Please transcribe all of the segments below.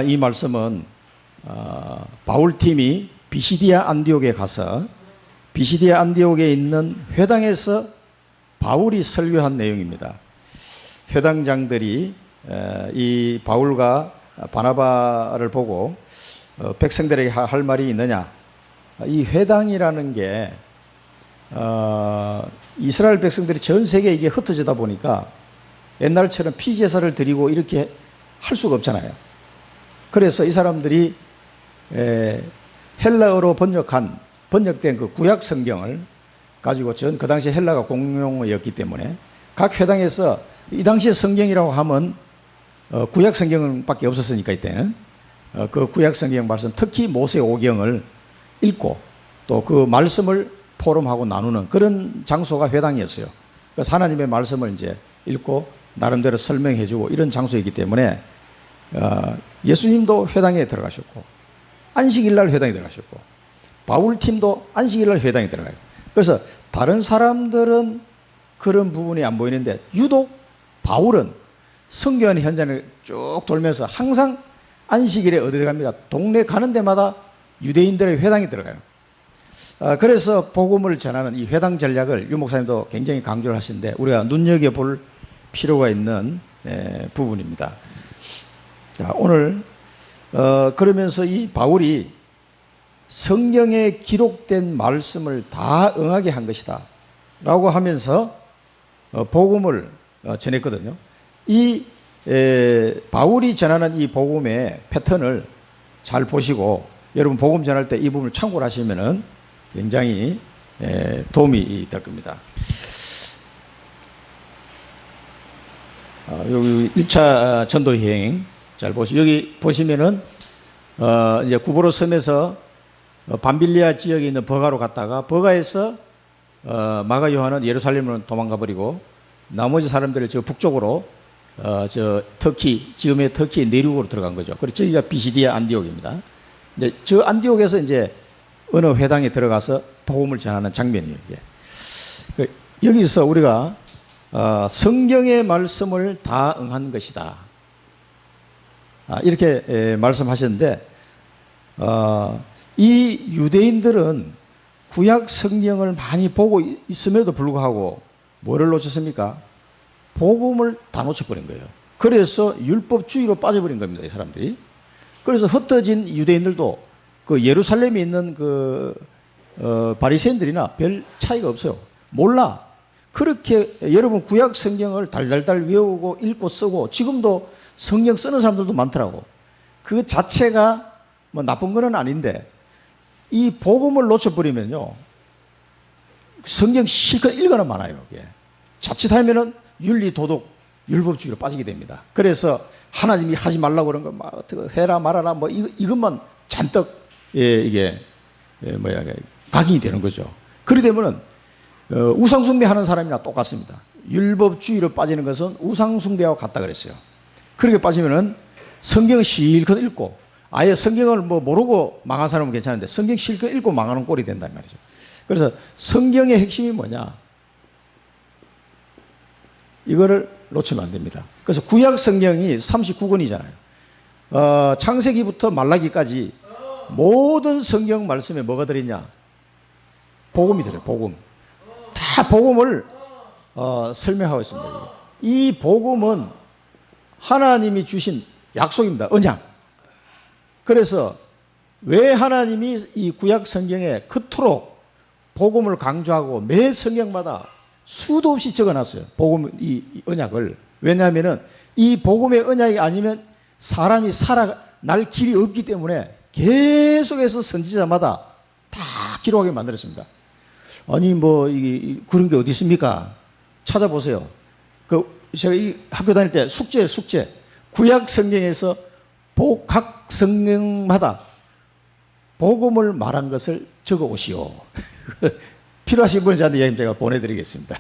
이 말씀은 바울팀이 비시디아 안디옥에 가서 비시디아 안디옥에 있는 회당에서 바울이 설교한 내용입니다. 회당장들이 이 바울과 바나바를 보고 백성들에게 할 말이 있느냐. 이 회당이라는 게 이스라엘 백성들이 전 세계에 이게 흩어지다 보니까 옛날처럼 피제사를 드리고 이렇게 할 수가 없잖아요. 그래서 이 사람들이 헬라어로 번역된 그 구약 성경을 가지고 그 당시 헬라가 공용어였기 때문에 각 회당에서 이 당시의 성경이라고 하면 구약 성경밖에 없었으니까 이때는 그 구약 성경 말씀, 특히 모세오경을 읽고 또 그 말씀을 포럼하고 나누는 그런 장소가 회당이었어요. 그래서 하나님의 말씀을 이제 읽고 나름대로 설명해주고 이런 장소이기 때문에 예수님도 회당에 들어가셨고 안식일날 회당에 들어가셨고 바울팀도 안식일날 회당에 들어가요. 그래서 다른 사람들은 그런 부분이 안 보이는데 유독 바울은 성교하는 현장을 쭉 돌면서 항상 안식일에 어디 들어갑니까? 동네 가는 데마다 유대인들의 회당에 들어가요. 그래서 복음을 전하는 이 회당 전략을 유 목사님도 굉장히 강조를 하시는데 우리가 눈여겨볼 필요가 있는 부분입니다. 자, 오늘 그러면서 이 바울이 성경에 기록된 말씀을 다 응하게 한 것이다 라고 하면서 복음을 전했거든요. 이 바울이 전하는 이 복음의 패턴을 잘 보시고 여러분 복음 전할 때 이 부분을 참고를 하시면은 굉장히 도움이 될 겁니다. 여기 1차 전도여행 잘 보시고 여기 보시면은 이제 구브로 섬에서 밤빌리아 지역에 있는 버가로 갔다가 버가에서 마가 요한은 예루살렘으로 도망가 버리고 나머지 사람들을 저 북쪽으로 저 터키 지금의 터키 내륙으로 들어간 거죠. 그래서 저기가 비시디아 안디옥입니다. 이제 저 안디옥에서 이제 어느 회당에 들어가서 복음을 전하는 장면이에요. 이게. 여기서 우리가 성경의 말씀을 다 응한 것이다. 이렇게 말씀하셨는데 이 유대인들은 구약 성경을 많이 보고 있음에도 불구하고 뭐를 놓쳤습니까? 복음을 다 놓쳐버린 거예요. 그래서 율법주의로 빠져버린 겁니다, 이 사람들이. 그래서 흩어진 유대인들도 그 예루살렘에 있는 그 바리새인들이나 별 차이가 없어요. 몰라. 그렇게 여러분 구약 성경을 달달달 외우고 읽고 쓰고 지금도 성경 쓰는 사람들도 많더라고. 그 자체가 뭐 나쁜 건 아닌데 이 복음을 놓쳐버리면요 성경 실컷 읽어는 많아요. 이게. 자칫하면은 윤리 도덕 율법주의로 빠지게 됩니다. 그래서 하나님이 하지 말라고 그런 거 막 어떻게 해라 말아라 뭐 이것만 잔뜩 이게 각인이 되는 거죠. 그러게 되면은 우상숭배하는 사람이나 똑같습니다. 율법주의로 빠지는 것은 우상숭배하고 같다 그랬어요. 그렇게 빠지면은 성경을 실컷 읽고 아예 성경을 뭐 모르고 망한 사람은 괜찮은데 성경 실컷 읽고 망하는 꼴이 된단 말이죠. 그래서 성경의 핵심이 뭐냐? 이거를 놓치면 안 됩니다. 그래서 구약 성경이 39권이잖아요. 창세기부터 말라기까지 모든 성경 말씀에 뭐가 들어있냐? 복음이 들어요. 복음. 다 복음을 설명하고 있습니다. 이 복음은 하나님이 주신 약속입니다. 언약. 그래서 왜 하나님이 이 구약 성경에 그토록 복음을 강조하고 매 성경마다 수도 없이 적어놨어요. 복음 이 언약을. 왜냐하면은 이 복음의 언약이 아니면 사람이 살아날 길이 없기 때문에 계속해서 선지자마다 다 기록하게 만들었습니다. 아니 뭐 그런 게 어디 있습니까? 찾아보세요. 제가 이 학교 다닐 때 숙제 구약 성경에서 각 성경마다 복음을 말한 것을 적어 오시오. 필요하신 분은 저한테 제가 보내드리겠습니다.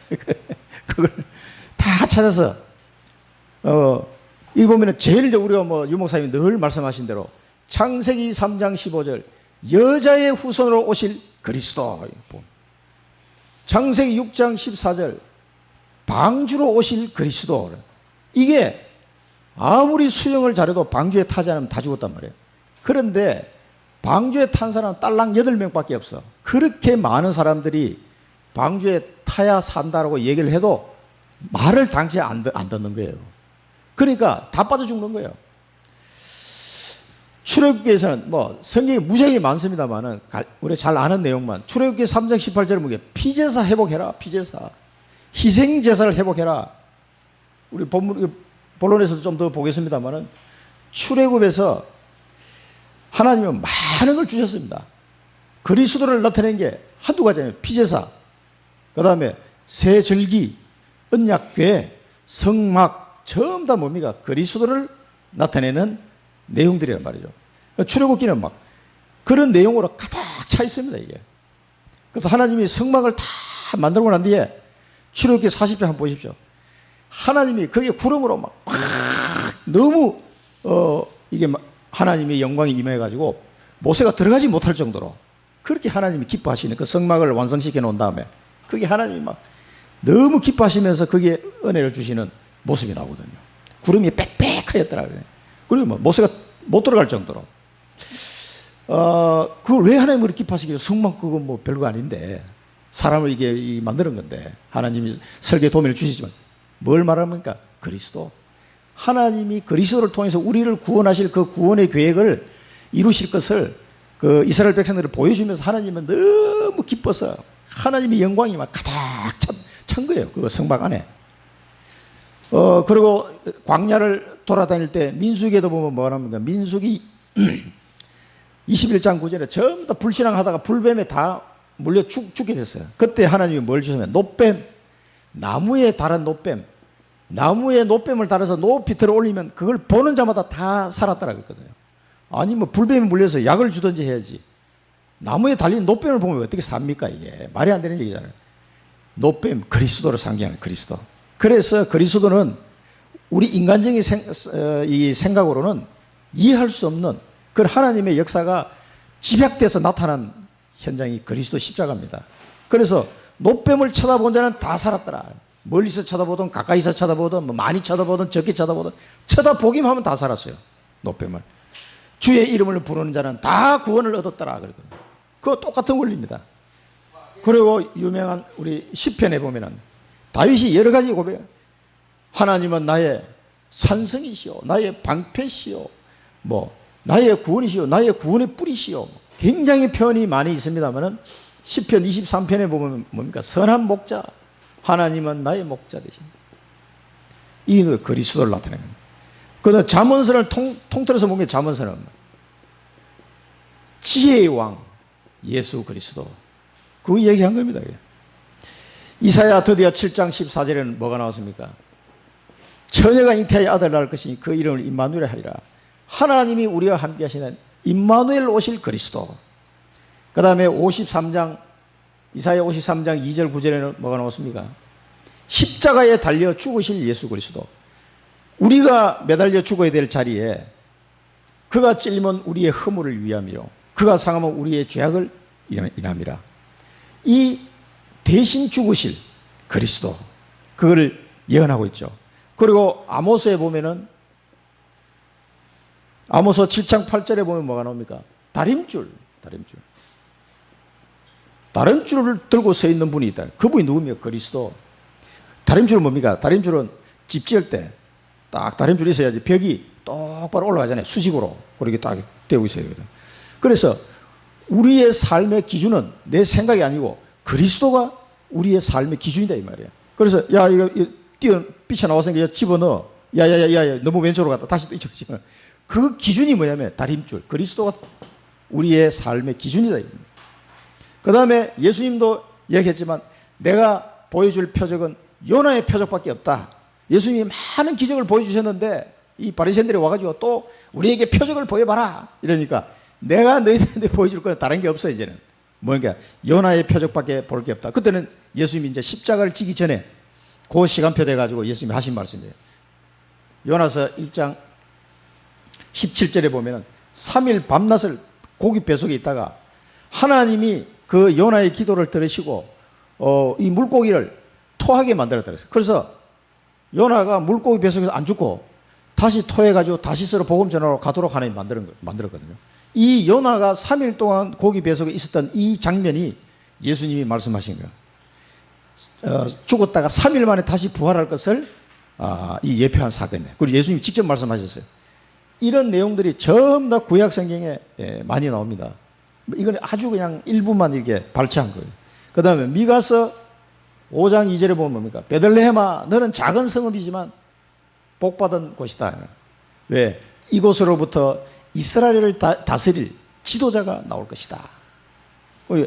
그걸 다 찾아서 이 보면은 제일 우리가 뭐 유목사님이 늘 말씀하신 대로 창세기 3장 15절 여자의 후손으로 오실 그리스도, 창세기 6장 14절 방주로 오실 그리스도, 이게 아무리 수영을 잘해도 방주에 타지 않으면 다 죽었단 말이에요. 그런데 방주에 탄 사람은 딸랑 8명밖에 없어. 그렇게 많은 사람들이 방주에 타야 산다라고 얘기를 해도 말을 당시에 안 듣는 거예요. 그러니까 다 빠져 죽는 거예요. 출애굽기에서는 뭐 성경이 무지하게 많습니다만은 우리가 잘 아는 내용만, 출애굽기 3장 18절에 보면 피제사 회복해라. 피제사 희생제사를 회복해라. 우리 본론에서도 좀 더 보겠습니다만은 출애굽에서 하나님은 많은 걸 주셨습니다. 그리스도를 나타낸 게 한두 가지 아니에요. 피제사, 그 다음에 세절기, 언약궤, 성막, 전부 다 뭡니까? 그리스도를 나타내는 내용들이란 말이죠. 출애굽기는 막 그런 내용으로 가득 차 있습니다, 이게. 그래서 하나님이 성막을 다 만들고 난 뒤에 출애굽기 40장 한번 보십시오. 하나님이 거기에 구름으로 막 너무 이게 막 하나님의 영광이 임해가지고 모세가 들어가지 못할 정도로 그렇게 하나님이 기뻐하시는 그 성막을 완성시켜 놓은 다음에 그게 하나님이 막 너무 기뻐하시면서 거기에 은혜를 주시는 모습이 나오거든요. 구름이 빽빽하였더라. 그리고 뭐 모세가 못 들어갈 정도로. 그걸 왜 하나님이 그렇게 기뻐하시겠어요? 성막 그건 뭐 별거 아닌데 사람을 이게 만드는 건데 하나님이 설계 도면을 주시지만 뭘 말합니까? 그리스도. 하나님이 그리스도를 통해서 우리를 구원하실 그 구원의 계획을 이루실 것을 그 이스라엘 백성들을 보여주면서 하나님은 너무 기뻐서 하나님의 영광이 막 가득 찬 거예요. 그 성막 안에. 그리고 광야를 돌아다닐 때 민수기에도 보면 뭐라 합니까? 민수기 21장 9절에 전부 다 불신앙하다가 불뱀에 다 물려 죽게 됐어요. 그때 하나님이 뭘 주시면 노뱀, 나무에 달은 노뱀, 나무에 노뱀을 달아서 높이 들어 올리면 그걸 보는 자마다 다 살았다라고 했거든요. 아니 뭐 불뱀에 물려서 약을 주든지 해야지. 나무에 달린 노뱀을 보면 어떻게 삽니까? 이게 말이 안 되는 얘기잖아요. 노뱀, 그리스도를 상징하는 그리스도. 그래서 그리스도는 우리 인간적인 이 생각으로는 이해할 수 없는 그 하나님의 역사가 집약돼서 나타난 현장이 그리스도 십자가입니다. 그래서 노뱀을 쳐다본 자는 다 살았더라. 멀리서 쳐다보든 가까이서 쳐다보든 뭐 많이 쳐다보든 적게 쳐다보든 쳐다보기만 하면 다 살았어요. 노뱀을. 주의 이름을 부르는 자는 다 구원을 얻었더라. 그랬거든요. 그거 똑같은 원리입니다. 그리고 유명한 우리 시편에 보면은 다윗이 여러 가지 고백. 하나님은 나의 산성이시오, 나의 방패시오, 뭐 나의 구원이시오, 나의 구원의 뿌리시오. 굉장히 표현이 많이 있습니다만은 시편 23편에 보면 뭡니까? 선한 목자. 하나님은 나의 목자 되십니다. 이 그리스도를 나타내는 겁니다. 그다음 잠언서를 통틀어서 보면 잠언서는 지혜의 왕 예수 그리스도 그 얘기한 겁니다. 이사야 드디어 7장 14절에는 뭐가 나왔습니까? 처녀가 잉태하여 아들 낳을 것이니 그 이름을 임마누엘 하리라. 하나님이 우리와 함께 하시는 임마누엘 오실 그리스도. 그 다음에 53장 이사야 53장 2절 9절에는 뭐가 나왔습니까? 십자가에 달려 죽으실 예수 그리스도. 우리가 매달려 죽어야 될 자리에 그가 찔리면 우리의 허물을 위함이요 그가 상하면 우리의 죄악을 인함이라. 이 대신 죽으실 그리스도 그거를 예언하고 있죠. 그리고 아모스에 보면은 아모스 7장 8절에 보면 뭐가 나옵니까? 다림줄 다림줄을 들고 서 있는 분이 있다. 그분이 누굽니까? 그리스도. 다림줄은 뭡니까? 다림줄은 집 지을 때 딱 다림줄이 있어야지 벽이 똑바로 올라가잖아요. 수직으로 그렇게 딱 되고 있어야 되거든. 그래서 우리의 삶의 기준은 내 생각이 아니고 그리스도가 우리의 삶의 기준이다 이 말이야. 그래서 야 이거 삐쳐나왔으니까 집어넣어. 야야야야 너무 왼쪽으로 갔다 다시 또 이쪽으로 집어넣어. 그 기준이 뭐냐면 다림줄. 그리스도가 우리의 삶의 기준이다. 그 다음에 예수님도 얘기했지만 내가 보여줄 표적은 요나의 표적밖에 없다. 예수님이 많은 기적을 보여주셨는데 이 바리새인들이 와가지고 또 우리에게 표적을 보여봐라 이러니까 내가 너희들한테 보여줄 거는 다른 게 없어. 이제는 뭐니까 요나의 표적밖에 볼 게 없다. 그때는 예수님이 이제 십자가를 지기 전에 그 시간표 돼가지고 예수님이 하신 말씀이에요. 요나서 1장 17절에 보면은 3일 밤낮을 고기 뱃속에 있다가 하나님이 그 요나의 기도를 들으시고 이 물고기를 토하게 만들었다 그랬어요. 그래서 요나가 물고기 뱃속에서 안 죽고 다시 토해가지고 다시스로 복음 전하러 가도록 하나님 만들었거든요. 이 요나가 3일 동안 고기 뱃속에 있었던 이 장면이 예수님이 말씀하신 거예요. 죽었다가 3일 만에 다시 부활할 것을 이 예표한 사건이에요. 그리고 예수님이 직접 말씀하셨어요. 이런 내용들이 전부 다 구약 성경에 많이 나옵니다. 이건 아주 그냥 일부만 이렇게 발췌한 거예요. 그 다음에 미가서 5장 2절에 보면 뭡니까? 베들레헴아 너는 작은 성읍이지만 복받은 곳이다. 왜? 이곳으로부터 이스라엘을 다스릴 지도자가 나올 것이다.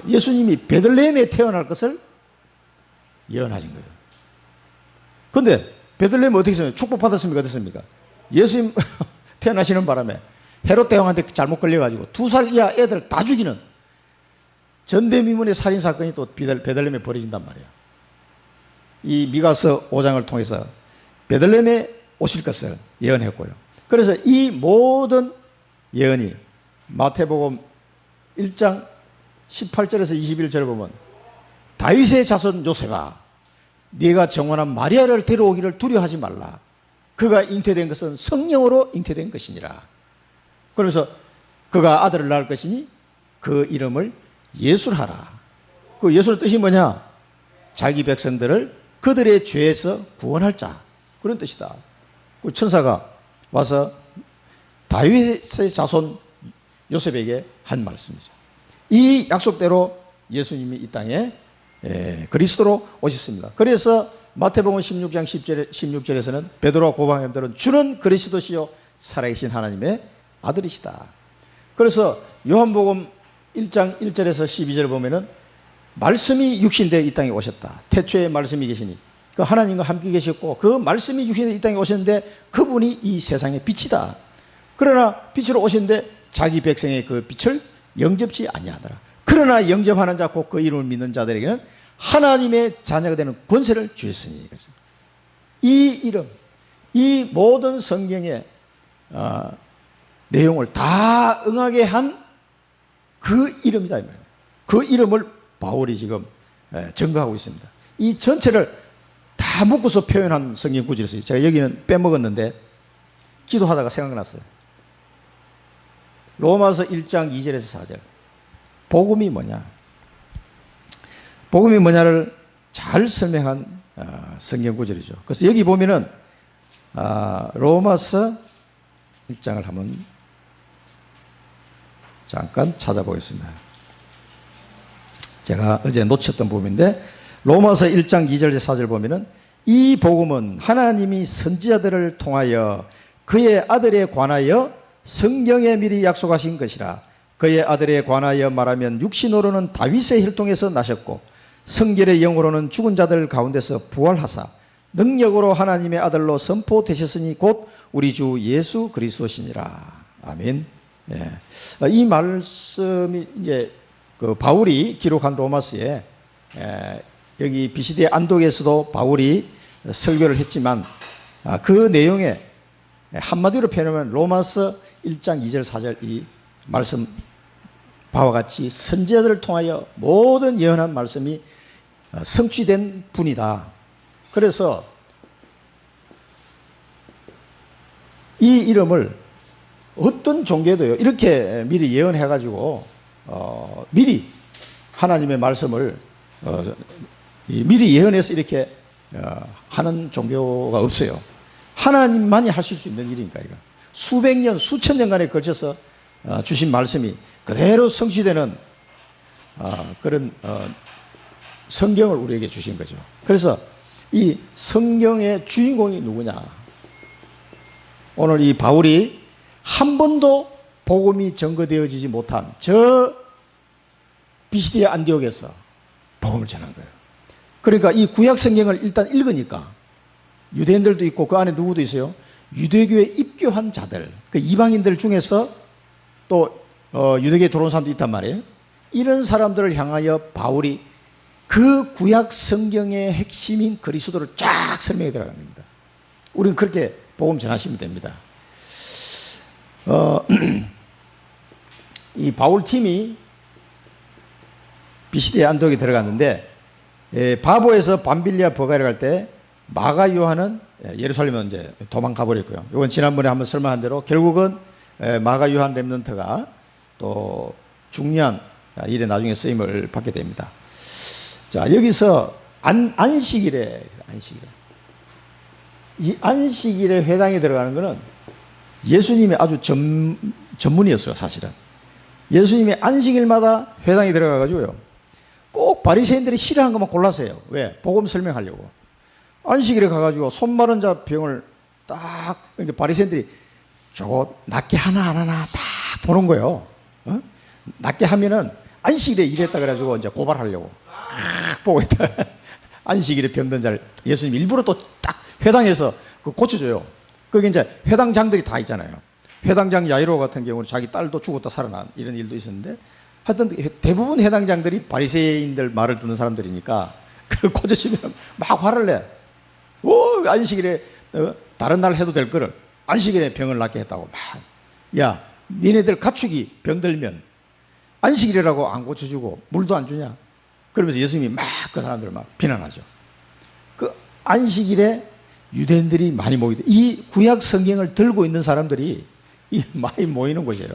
예수님이 베들레헴에 태어날 것을 예언하신 거예요. 그런데 베들레헴 어떻게 했어요? 축복받았습니까? 어떻습니까? 예수님 태어나시는 바람에 헤롯 대왕한테 잘못 걸려가지고 2살 이하 애들 다 죽이는 전대미문의 살인사건이 또 베들레헴에 벌어진단 말이에요. 이 미가서 5장을 통해서 베들레헴에 오실 것을 예언했고요. 그래서 이 모든 예언이 마태복음 1장 18절에서 21절을 보면 다윗의 자손 요셉아 네가 정원한 마리아를 데려오기를 두려워하지 말라. 그가 잉태된 것은 성령으로 잉태된 것이니라. 그러면서 그가 아들을 낳을 것이니 그 이름을 예수하라. 그 예수의 뜻이 뭐냐? 자기 백성들을 그들의 죄에서 구원할 자, 그런 뜻이다. 그 천사가 와서 다윗의 자손 요셉에게 한 말씀이죠. 이 약속대로 예수님이 이 땅에 그리스도로 오셨습니다. 그래서 마태복음 16장 16절에서는 베드로와 고방님들은 주는 그리스도시요 살아계신 하나님의 아들이시다. 그래서 요한복음 1장 1절에서 12절을 보면은 말씀이 육신되어 이 땅에 오셨다. 태초에 말씀이 계시니 그 하나님과 함께 계셨고 그 말씀이 육신되어 이 땅에 오셨는데 그분이 이 세상의 빛이다. 그러나 빛으로 오셨는데 자기 백성의 그 빛을 영접지 아니하더라. 그러나 영접하는 자 곧 그 이름을 믿는 자들에게는 하나님의 자녀가 되는 권세를 주셨으니. 이 이름, 이 모든 성경의 내용을 다 응하게 한 그 이름이다. 그 이름을 바울이 지금 증거하고 있습니다. 이 전체를 다 묶어서 표현한 성경 구절이었어요. 제가 여기는 빼먹었는데 기도하다가 생각났어요. 로마서 1장 2절에서 4절. 복음이 뭐냐? 복음이 뭐냐를 잘 설명한 성경 구절이죠. 그래서 여기 보면은 로마서 1장을 한번 잠깐 찾아보겠습니다. 제가 어제 놓쳤던 부분인데 로마서 1장 2절에서 4절 보면은 이 복음은 하나님이 선지자들을 통하여 그의 아들에 관하여 성경에 미리 약속하신 것이라. 그의 아들에 관하여 말하면 육신으로는 다윗의 혈통에서 나셨고 성결의 영으로는 죽은 자들 가운데서 부활하사 능력으로 하나님의 아들로 선포되셨으니 곧 우리 주 예수 그리스도시니라. 아멘. 네. 이 말씀이 이제 그 바울이 기록한 로마서에 여기 비시디의 안독에서도 바울이 설교를 했지만 그 내용에 한마디로 표현하면 로마서 1장 2절 4절 이 말씀 바와 같이 선지자들을 통하여 모든 예언한 말씀이 성취된 분이다. 그래서 이 이름을 어떤 종교도요 이렇게 미리 예언해가지고 미리 하나님의 말씀을 미리 예언해서 이렇게 하는 종교가 없어요. 하나님만이 하실 수 있는 일이니까 이거. 수백 년, 수천 년간에 걸쳐서 주신 말씀이 그대로 성취되는 그런 성경을 우리에게 주신 거죠. 그래서 이 성경의 주인공이 누구냐? 오늘 이 바울이 한 번도 복음이 증거되어지지 못한 저 비시디아 안디옥에서 복음을 전한 거예요. 그러니까 이 구약 성경을 일단 읽으니까 유대인들도 있고 그 안에 누구도 있어요? 유대교에 입교한 자들, 그 이방인들 중에서 또 유대교에 들어온 사람도 있단 말이에요. 이런 사람들을 향하여 바울이 그 구약 성경의 핵심인 그리스도를 쫙 설명해 들어간 겁니다. 우리는 그렇게 복음 전하시면 됩니다. 이 바울 팀이 비시디아 안독에 들어갔는데 바보에서 밤빌리아 버가에 갈 때 마가 요한은 예루살렘에 이제 도망가 버렸고요. 이건 지난번에 한번 설명한 대로 결국은 마가 요한 렘넌트가 또 중요한 일에 나중에 쓰임을 받게 됩니다. 자, 여기서 안식일에 이 안식일에 회당에 들어가는 것은 예수님의 아주 전문이었어요, 사실은. 예수님이 안식일마다 회당에 들어가 가지고요. 꼭 바리새인들이 싫어하는 것만 골라서요. 왜? 복음 설명하려고. 안식일에 가 가지고 손 마른 자 병을 딱 그러니까 바리새인들이 저거 낫게 하나 안 하나 딱 보는 거예요. 어? 낫게 하면은 안식일에 이랬다 그래 가지고 이제 고발하려고 딱 보고 있다. 안식일에 병든 자를 예수님 일부러 또 딱 회당에서 고쳐줘요. 거기 이제 회당장들이 다 있잖아요. 회당장 야이로 같은 경우는 자기 딸도 죽었다 살아난 이런 일도 있었는데 하여튼 대부분 회당장들이 바리새인들 말을 듣는 사람들이니까 그 고쳐지면 막 화를 내. 오, 안식일에 다른 날 해도 될 거를 안식일에 병을 낫게 했다고 막. 야, 니네들 가축이 병들면 안식일이라고 안 고쳐주고 물도 안 주냐? 그러면서 예수님이 막 그 사람들을 막 비난하죠. 그 안식일에 유대인들이 많이 모이다. 이 구약 성경을 들고 있는 사람들이 많이 모이는 곳이에요.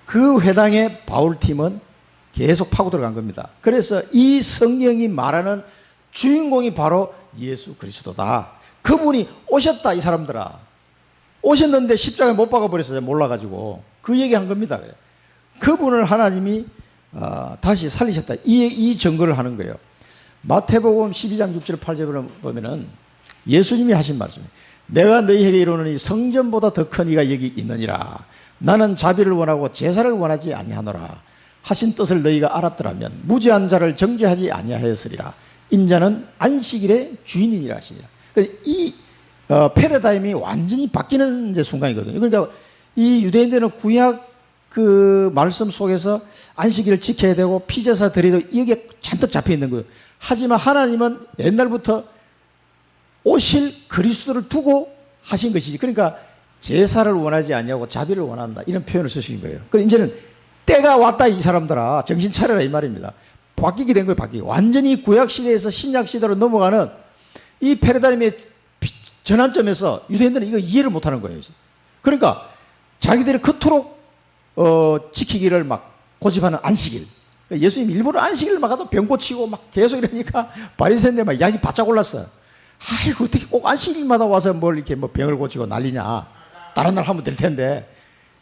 그 회당에 바울팀은 계속 파고 들어간 겁니다. 그래서 이 성경이 말하는 주인공이 바로 예수 그리스도다. 그분이 오셨다, 이 사람들아. 오셨는데 십자가에 못 박아버렸어요. 몰라가지고. 그 얘기한 겁니다. 그분을 하나님이 다시 살리셨다. 이 증거를 하는 거예요. 마태복음 12장 6절 8절을 보면은 예수님이 하신 말씀이에요. 내가 너희에게 이르노니 성전보다 더 큰 이가 여기 있느니라. 나는 자비를 원하고 제사를 원하지 아니하노라. 하신 뜻을 너희가 알았더라면 무죄한 자를 정죄하지 아니하였으리라. 인자는 안식일의 주인이니라 하시니라. 이 패러다임이 완전히 바뀌는 이제 순간이거든요. 그러니까 이 유대인들은 구약 그 말씀 속에서 안식일을 지켜야 되고 피제사 드려도 여기에 잔뜩 잡혀 있는 거예요. 하지만 하나님은 옛날부터 오실 그리스도를 두고 하신 것이지. 그러니까 제사를 원하지 않냐고 자비를 원한다. 이런 표현을 쓰신 거예요. 그러니까 이제는 때가 왔다, 이 사람들아. 정신 차려라, 이 말입니다. 바뀌게 된 거예요, 바뀌게. 완전히 구약시대에서 신약시대로 넘어가는 이 패러다임의 전환점에서 유대인들은 이거 이해를 못하는 거예요. 그러니까 자기들이 그토록 지키기를 막 고집하는 안식일. 예수님 일부러 안식일 막 가도 병 고치고 막 계속 이러니까 바리새인들 막 약이 바짝 올랐어요. 아이고, 어떻게 꼭 안식일마다 와서 뭘 이렇게 뭐 병을 고치고 난리냐. 다른 날 하면 될 텐데.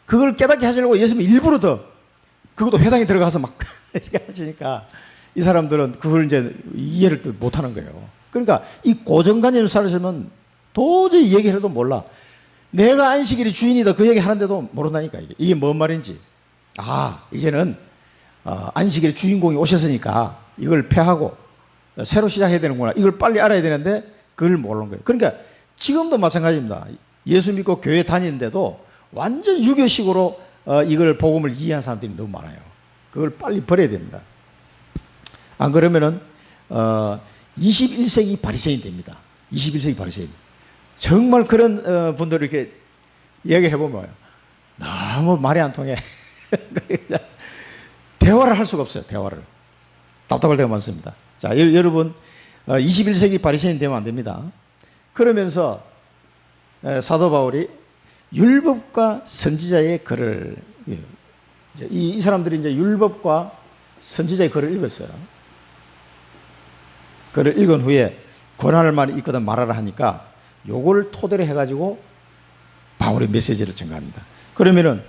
그걸 깨닫게 하시려고 예수님이 일부러 더, 그것도 회당에 들어가서 막 이렇게 하시니까 이 사람들은 그걸 이제 이해를 또 못하는 거예요. 그러니까 이 고정관념을 살으시면 도저히 얘기해도 몰라. 내가 안식일이 주인이다 그 얘기 하는데도 모른다니까. 이게 뭔 말인지. 이제는 안식일의 주인공이 오셨으니까 이걸 폐하고 새로 시작해야 되는구나. 이걸 빨리 알아야 되는데 그걸 모르는 거예요. 그러니까 지금도 마찬가지입니다. 예수 믿고 교회 다니는데도 완전 유교식으로 이걸 복음을 이해한 사람들이 너무 많아요. 그걸 빨리 버려야 됩니다. 안 그러면은 21세기 바리새인 됩니다. 21세기 바리새인. 정말 그런 분들을 이렇게 얘기를 해보면 너무 말이 안 통해. 대화를 할 수가 없어요. 대화를. 답답할 때가 많습니다. 자, 여러분 21세기 바리새인 되면 안 됩니다. 그러면서 사도 바울이 율법과 선지자의 글을, 이 사람들이 이제 율법과 선지자의 글을 읽었어요. 글을 읽은 후에 권한을 많이 있거든 말하라 하니까 요거를 토대로 해가지고 바울의 메시지를 전가합니다. 그러면은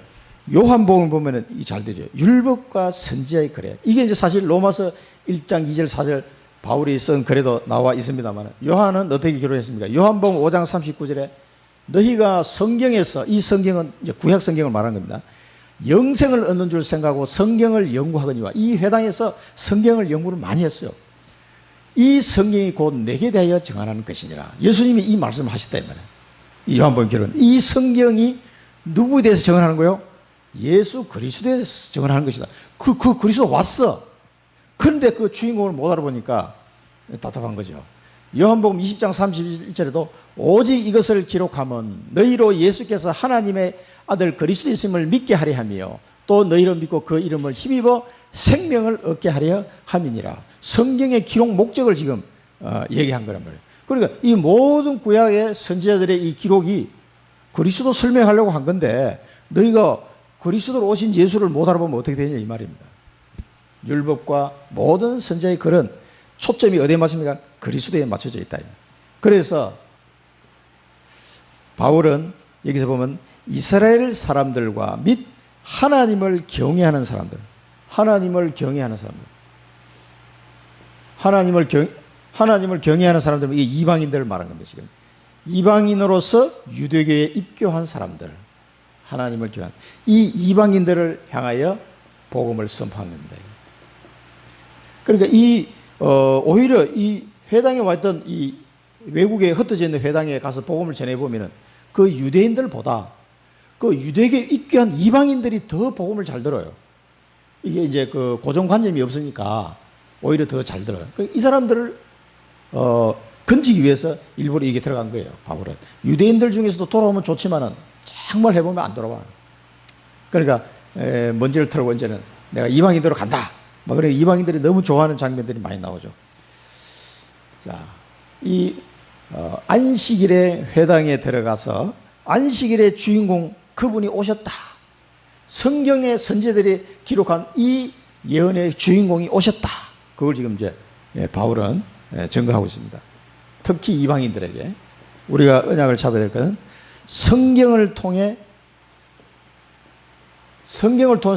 요한복음을 보면은 이 잘 되죠. 율법과 선지자의 글에 이게 이제 사실 로마서 1장 2절 4절 바울이 쓴 글에도 나와 있습니다만 요한은 어떻게 기록했습니까? 요한복음 5장 39절에 너희가 성경에서, 이 성경은 이제 구약 성경을 말하는 겁니다. 영생을 얻는 줄 생각하고 성경을 연구하거니와, 이 회당에서 성경을 연구를 많이 했어요. 이 성경이 곧 내게 대하여 증언하는 것이니라. 예수님이 이 말씀을 하셨다 이 말이에요. 이 요한복음 기록은 이 성경이 누구에 대해서 증언하는 거예요? 예수 그리스도에 대해서 증언하는 것이다. 그 그리스도 왔어. 그런데 그 주인공을 못 알아보니까 답답한 거죠. 요한복음 20장 31절에도 오직 이것을 기록하면 너희로 예수께서 하나님의 아들 그리스도이심을 믿게 하려 하며 또 너희로 믿고 그 이름을 힘입어 생명을 얻게 하려 함이니라. 성경의 기록 목적을 지금 얘기한 거란 말이에요. 그러니까 이 모든 구약의 선지자들의 이 기록이 그리스도 설명하려고 한 건데 너희가 그리스도로 오신 예수를 못 알아보면 어떻게 되냐 이 말입니다. 율법과 모든 선지자의 글은 초점이 어디에 맞습니까? 그리스도에 맞춰져 있다. 그래서 바울은 여기서 보면 이스라엘 사람들과 및 하나님을 경외하는 사람들, 하나님을 경외하는 사람들, 이게 이방인들을 말하는 겁니다. 지금 이방인으로서 유대교에 입교한 사람들, 하나님을 경외한 이 이방인들을 향하여 복음을 선포한 겁니다. 그러니까 오히려 이 회당에 왔던 이 외국에 흩어져 있는 회당에 가서 복음을 전해보면은 그 유대인들보다 그 유대교에 입교한 이방인들이 더 복음을 잘 들어요. 이게 이제 그 고정관념이 없으니까 오히려 더 잘 들어요. 이 사람들을 건지기 위해서 일부러 이게 들어간 거예요. 바울은 유대인들 중에서도 돌아오면 좋지만은 정말 해보면 안 돌아와요. 그러니까 먼지를 털고 이제는 내가 이방인으로 간다. 막 그래 이방인들이 너무 좋아하는 장면들이 많이 나오죠. 자, 이 안식일의 회당에 들어가서 안식일의 주인공 그분이 오셨다. 성경의 선지자들이 기록한 이 예언의 주인공이 오셨다. 그걸 지금 이제 바울은 증거하고 있습니다. 특히 이방인들에게 우리가 언약을 잡아야 될 것은 성경을 통해서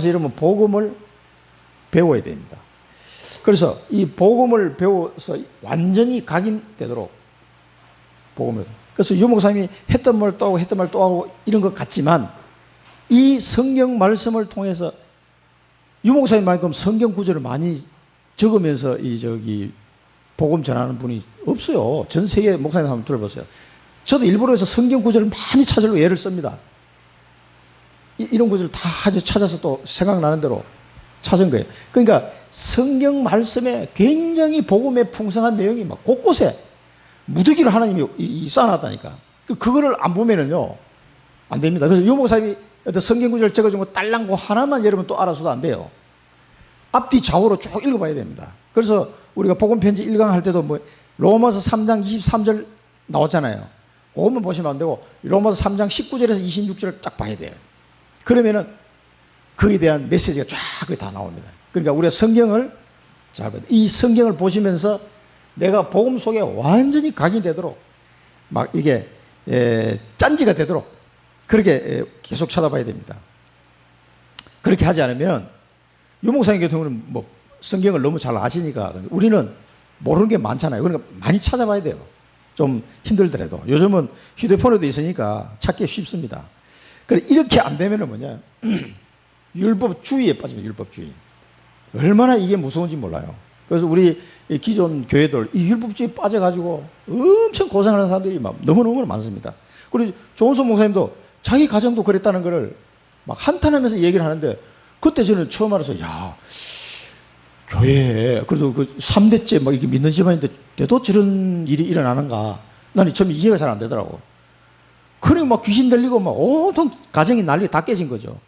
이러면 복음을 배워야 됩니다. 그래서 이 복음을 배워서 완전히 각인되도록 복음을. 그래서 유 목사님이 했던 말 또 하고 했던 말 또 하고 이런 것 같지만 이 성경 말씀을 통해서 유 목사님만큼 성경 구절을 많이 적으면서 복음 전하는 분이 없어요. 전 세계 목사님 한번 들어보세요. 저도 일부러 해서 성경 구절을 많이 찾으려고 애를 씁니다. 이런 구절을 다 찾아서 또 생각나는 대로 찾은 거예요. 그러니까 성경 말씀에 굉장히 복음에 풍성한 내용이 막 곳곳에 무더기를 하나님이 쌓아놨다니까. 그거를 안 보면은요, 안 됩니다. 그래서 유 목사님이 어떤 성경 구절 적어준 거 딸랑 그 하나만 여러분 또 알아서도 안 돼요. 앞뒤 좌우로 쭉 읽어봐야 됩니다. 그래서 우리가 복음 편지 1강 할 때도 뭐 로마서 3장 23절 나왔잖아요. 그것만 보시면 안 되고 로마서 3장 19절에서 26절을 딱 봐야 돼요. 그러면은 그에 대한 메시지가 쫙 다 나옵니다. 그러니까 우리가 성경을 잘 봐야 돼요. 이 성경을 보시면서 내가 복음 속에 완전히 각인되도록 막 이게 짠지가 되도록 그렇게 계속 찾아봐야 됩니다. 그렇게 하지 않으면 유 목사님 같은 경우는 뭐 성경을 너무 잘 아시니까 우리는 모르는 게 많잖아요. 그러니까 많이 찾아봐야 돼요. 좀 힘들더라도 요즘은 휴대폰에도 있으니까 찾기 쉽습니다. 그래 이렇게 안 되면은 뭐냐 율법주의에 빠집니다. 율법주의. 얼마나 이게 무서운지 몰라요. 그래서 우리 기존 교회들 이 율법주의에 빠져가지고 엄청 고생하는 사람들이 막 너무너무 많습니다. 그리고 조은선 목사님도 자기 가정도 그랬다는 거를 막 한탄하면서 얘기를 하는데 그때 저는 처음 알아서 야 교회에 그래도 그 3대째 막 이렇게 믿는 집안인데도 저런 일이 일어나는가 나는 처음 이해가 잘 안 되더라고. 그리고 막 귀신 들리고 막 온통 가정이 난리 다 깨진 거죠.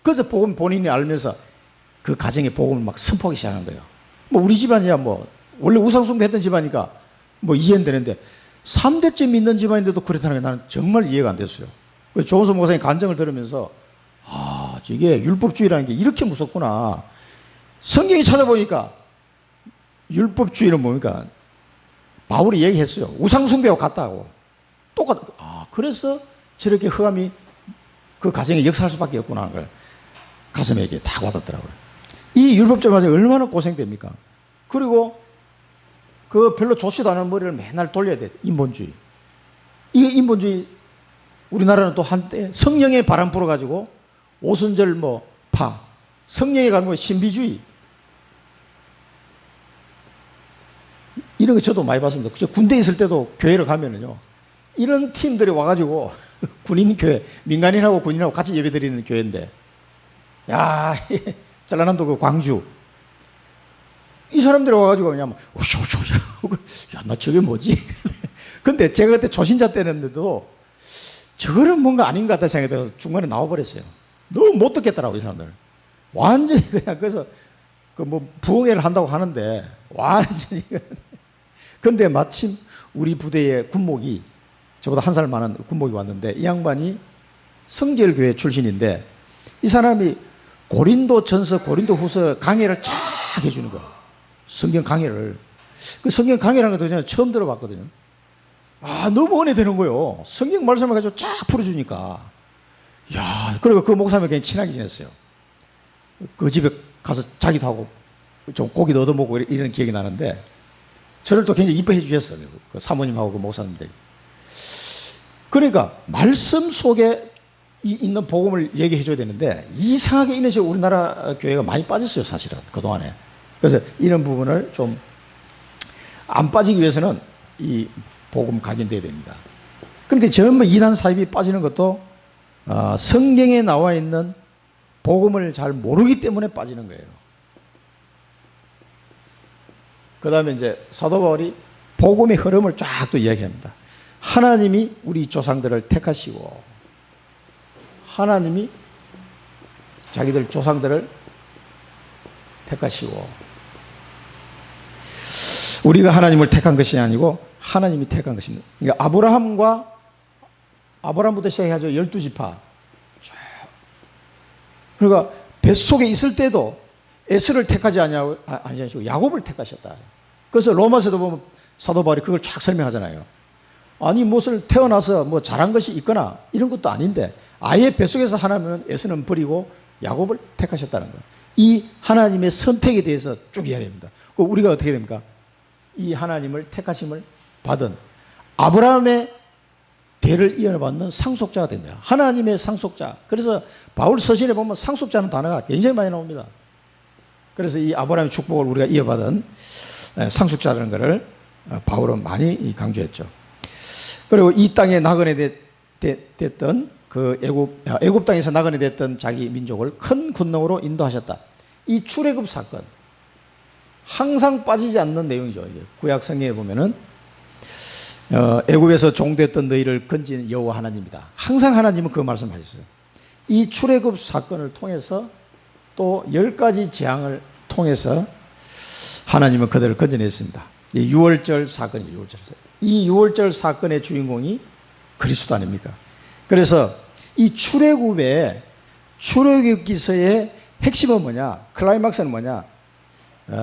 그래서 복음 본인이 알면서 그 가정의 복음을 막 선포하기 시작한 거예요. 뭐 우리 집안이야 뭐 원래 우상숭배 했던 집안이니까 뭐 이해는 되는데 3대째 믿는 집안인데도 그렇다는 게 나는 정말 이해가 안 됐어요. 그래서 조은선 목사님 간증을 들으면서 아 이게 율법주의라는 게 이렇게 무섭구나. 성경이 찾아보니까 율법주의는 뭡니까? 바울이 얘기했어요. 우상숭배와 같다고. 똑같아. 아 그래서 저렇게 흑암이 그 가정에 역사할 수밖에 없구나 하는 걸 가슴에 이게 다 와닿더라고요. 이 율법주의 맞아 얼마나 고생됩니까? 그리고 그 별로 좋지도 않은 머리를 맨날 돌려야 돼. 인본주의. 이게 인본주의 우리나라는 또 한때 성령의 바람 불어가지고 오순절 성령에 가면 신비주의 이런 거 저도 많이 봤습니다. 저 군대에 있을 때도 교회를 가면은요 이런 팀들이 와가지고 군인교회 민간인하고 군인하고 같이 예배드리는 교회인데 야 전라남도 그 광주 이 사람들이 와가지고 그냥 야 나 저게 뭐지? 근데 제가 그때 초신자 때였는데도 저거는 뭔가 아닌 것 같다 생각이 들어서 중간에 나와버렸어요. 너무 못 듣겠더라고 이 사람들. 완전히 그냥 그래서 그 뭐 부흥회를 한다고 하는데 완전히 근데 마침 우리 부대의 군목이, 저보다 한 살 많은 군목이 왔는데, 이 양반이 성결교회 출신인데 이 사람이 고린도 전서, 고린도 후서 강해를 쫙 해주는 거야. 성경 강해를. 그 성경 강해라는 것도 저는 처음 들어봤거든요. 아, 너무 은혜되는 거예요. 성경 말씀을 가지고 쫙 풀어주니까. 야, 그리고 그 목사님과 굉장히 친하게 지냈어요. 그 집에 가서 자기도 하고 좀 고기도 얻어먹고 이런 기억이 나는데, 저를 또 굉장히 이뻐해 주셨어요. 그 사모님하고 그 목사님들이. 그러니까 말씀 속에 있는 복음을 얘기해 줘야 되는데, 이상하게 이런 식으로 우리나라 교회가 많이 빠졌어요, 사실은 그동안에. 그래서 이런 부분을 좀 안 빠지기 위해서는 이 복음 각인돼야 됩니다. 그러니까 전부 이단 사입이 빠지는 것도 성경에 나와 있는 복음을 잘 모르기 때문에 빠지는 거예요. 그 다음에 이제 사도 바울이 복음의 흐름을 쫙 또 이야기합니다. 하나님이 우리 조상들을 택하시고, 하나님이 자기들 조상들을 택하시고, 우리가 하나님을 택한 것이 아니고 하나님이 택한 것입니다. 그러니까 아브라함부터 시작해가지고 12지파. 그러니까 뱃속에 있을 때도 에스를 택하지 아니하시고 야곱을 택하셨다. 그래서 로마서도 보면 사도 바울이 그걸 쫙 설명하잖아요. 아니 무엇을 태어나서 뭐 잘한 것이 있거나 이런 것도 아닌데, 아예 뱃속에서 하나님은 에스는 버리고 야곱을 택하셨다는 거예요. 이 하나님의 선택에 대해서 쭉 이야기합니다. 그 우리가 어떻게 됩니까? 이 하나님을 택하심을 받은 아브라함의 대를 이어받는 상속자가 된다. 하나님의 상속자. 그래서 바울 서신에 보면 상속자는 단어가 굉장히 많이 나옵니다. 그래서 이 아브라함의 축복을 우리가 이어받은 상속자라는 것을 바울은 많이 강조했죠. 그리고 이 땅에 나그네 됐던 그 애굽 땅에서 나그네 됐던 자기 민족을 큰 군능으로 인도하셨다. 이 출애굽 사건 항상 빠지지 않는 내용이죠. 구약 성경에 보면은 애굽에서 종됐던 너희를 건진 여호와 하나님이다. 항상 하나님은 그 말씀하셨어요. 이 출애굽 사건을 통해서 또 10가지 재앙을 통해서 하나님은 그들을 건져냈습니다. 이 유월절 사건이죠. 이 유월절 사건의 주인공이 그리스도 아닙니까? 그래서 이 출애굽기서의 핵심은 뭐냐? 클라이막스는 뭐냐?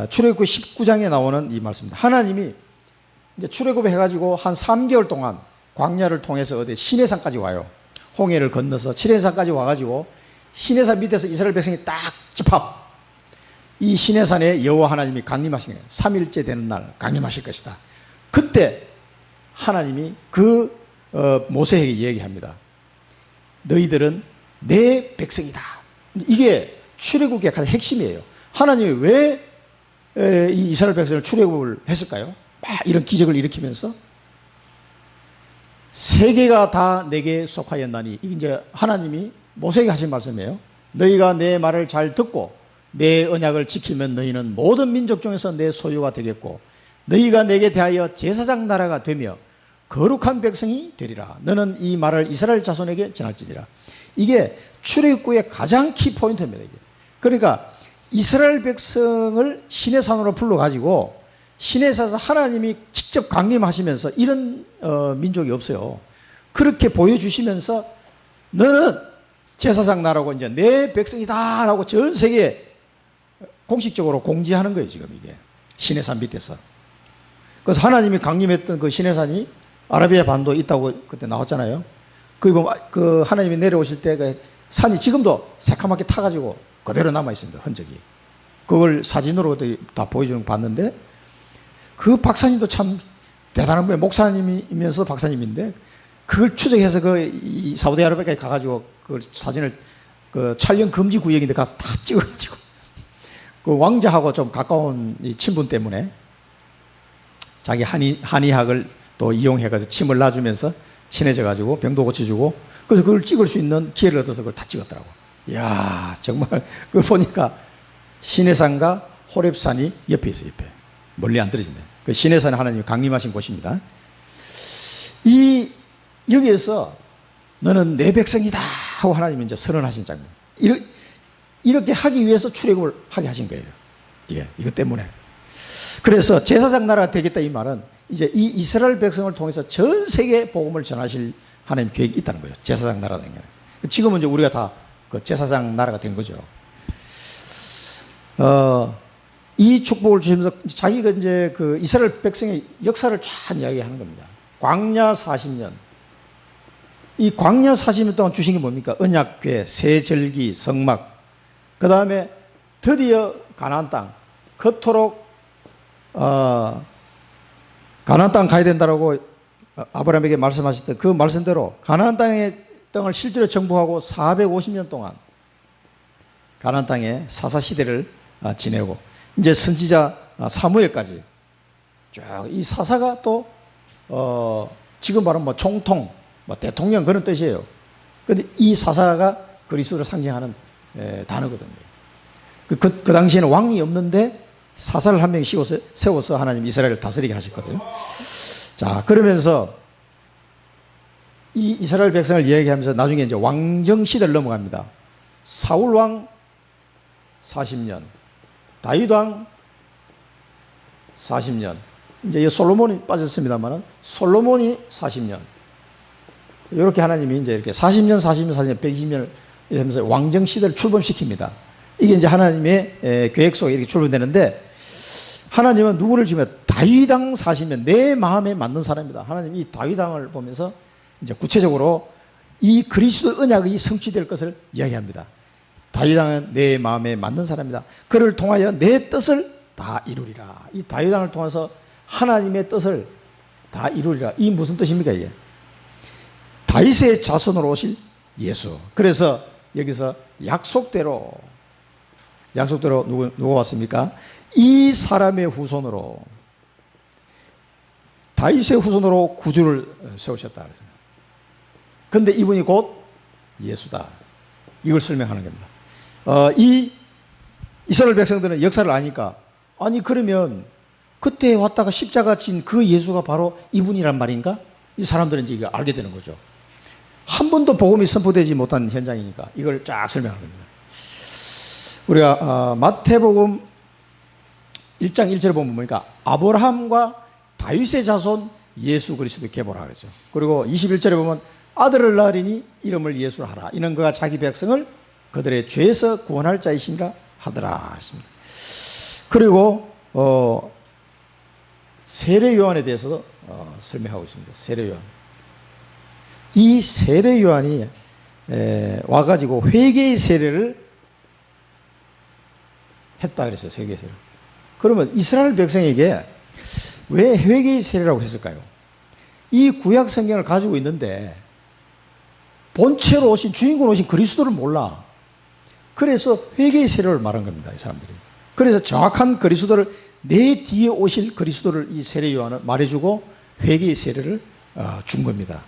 출애굽기 19장에 나오는 이 말씀입니다. 하나님이 이제 출애굽을 해가지고 한 3개월 동안 광야를 통해서 어디 시내산까지 와요. 홍해를 건너서 시내산까지 와가지고 시내산 밑에서 이스라엘 백성이 딱 집합. 이 시내산에 여호와 하나님이 강림하신 거예요. 3일째 되는 날 강림하실 것이다. 그때 하나님이 모세에게 얘기합니다. 너희들은 내 백성이다. 이게 출애굽의 가장 핵심이에요. 하나님이 왜 이 이스라엘 백성을 출애굽을 했을까요? 막 이런 기적을 일으키면서 세계가 다 내게 속하였나니, 이게 이제 하나님이 모세에게 하신 말씀이에요. 너희가 내 말을 잘 듣고 내 언약을 지키면 너희는 모든 민족 중에서 내 소유가 되겠고, 너희가 내게 대하여 제사장 나라가 되며 거룩한 백성이 되리라. 너는 이 말을 이스라엘 자손에게 전할지니라. 이게 출애굽의 가장 키포인트입니다. 이게. 그러니까 이스라엘 백성을 시내산으로 불러가지고 시내산에서 하나님이 직접 강림하시면서 이런 민족이 없어요. 그렇게 보여주시면서 너는 제사장 나라고 이제 내 백성이다라고 전 세계에 공식적으로 공지하는 거예요. 지금 이게 시내산 밑에서. 그래서 하나님이 강림했던 그 시내산이 아라비아 반도에 있다고 그때 나왔잖아요. 그 하나님이 내려오실 때 그 산이 지금도 새카맣게 타가지고 그대로 남아 있습니다. 흔적이. 그걸 사진으로 다 보여주는 거 봤는데, 그 박사님도 참 대단한 거예요. 목사님이면서 박사님인데 그걸 추적해서 이 사우디아라비아까지 가가지고 그 사진을 그 촬영 금지 구역인데 가서 다 찍어가지고 그 왕자하고 좀 가까운 이 친분 때문에 자기 한의학을 또 이용해가지고 침을 놔주면서 친해져가지고 병도 고쳐주고, 그래서 그걸 찍을 수 있는 기회를 얻어서 그걸 다 찍었더라고. 이야, 정말 그걸 보니까 시내산과 호렙산이 옆에 있어요. 옆에. 멀리 안 떨어진다. 그 시내산에 하나님이 강림하신 곳입니다. 여기에서 너는 내 백성이다 하고 하나님이 이제 선언하신 장면. 이렇게 하기 위해서 출애굽을 하게 하신 거예요. 예, 이것 때문에. 그래서 제사장 나라가 되겠다 이 말은 이제 이 이스라엘 백성을 통해서 전 세계 복음을 전하실 하나님 계획이 있다는 거예요. 제사장 나라는 게. 지금은 이제 우리가 다 그 제사장 나라가 된 거죠. 이 축복을 주시면서 자기가 이제 그 이스라엘 백성의 역사를 쫙 이야기하는 겁니다. 광야 40년. 이 광야 40년 동안 주신 게 뭡니까? 언약궤, 세절기, 성막. 그 다음에 드디어 가나안 땅. 그토록 가나안 땅 가야 된다라고 아브라함에게 말씀하셨던 그 말씀대로 가나안 땅의 땅을 실제로 정복하고 450년 동안 가나안 땅의 사사 시대를 지내고 이제 선지자 사무엘까지 쭉 이 사사가 또 지금 말하면 뭐 총통, 뭐 대통령 그런 뜻이에요. 그런데 이 사사가 그리스도를 상징하는 단어거든요. 그 당시에는 왕이 없는데 사사를 한 명 세워서 하나님 이스라엘을 다스리게 하셨거든요. 자, 그러면서 이 이스라엘 백성을 이야기하면서 나중에 이제 왕정 시대를 넘어갑니다. 사울 왕 40년, 다윗 왕 40년, 이제 솔로몬이 빠졌습니다만은 솔로몬이 40년. 이렇게 하나님이 이제 이렇게 40년, 120년을 하면서 왕정 시대를 출범시킵니다. 이게 이제 하나님의 계획 속에 이렇게 출범되는데 하나님은 누구를 주면 다윗 왕 40년 내 마음에 맞는 사람이다. 하나님이 이 다윗 왕을 보면서 이제 구체적으로 이 그리스도 언약이 성취될 것을 이야기합니다. 다윗 왕은 내 마음에 맞는 사람이다. 그를 통하여 내 뜻을 다 이루리라. 이 다윗 왕을 통해서 하나님의 뜻을 다 이루리라. 이 무슨 뜻입니까 이게? 다윗의 자손으로 오실 예수. 그래서 여기서 약속대로 누가 왔습니까? 이 사람의 후손으로 다윗의 후손으로 구주를 세우셨다. 그런데 이분이 곧 예수다. 이걸 설명하는 겁니다. 이 이스라엘 백성들은 역사를 아니까 아니 그러면 그때 왔다가 십자가 진 그 예수가 바로 이분이란 말인가? 이 사람들은 이제 이거 알게 되는 거죠. 한 번도 복음이 선포되지 못한 현장이니까 이걸 쫙 설명하는 겁니다. 우리가 마태복음 1장 1절에 보면 보니까 아브라함과 다윗의 자손 예수 그리스도 계보라 그러죠. 그리고 21절에 보면 아들을 낳으리니 이름을 예수로 하라. 이는 그가 자기 백성을 그들의 죄에서 구원할 자이신가 하더라 했습니다. 그리고 세례 요한에 대해서도 설명하고 있습니다. 세례 요한. 이 세례 요한이 와가지고 회개의 세례를 했다 그랬어요. 회개의 세례. 그러면 이스라엘 백성에게 왜 회개의 세례라고 했을까요? 이 구약 성경을 가지고 있는데 본체로 오신 주인공 오신 그리스도를 몰라. 그래서 회개의 세례를 말한 겁니다. 이 사람들이. 그래서 정확한 그리스도를 내 뒤에 오실 그리스도를 이 세례 요한은 말해주고 회개의 세례를 준 겁니다.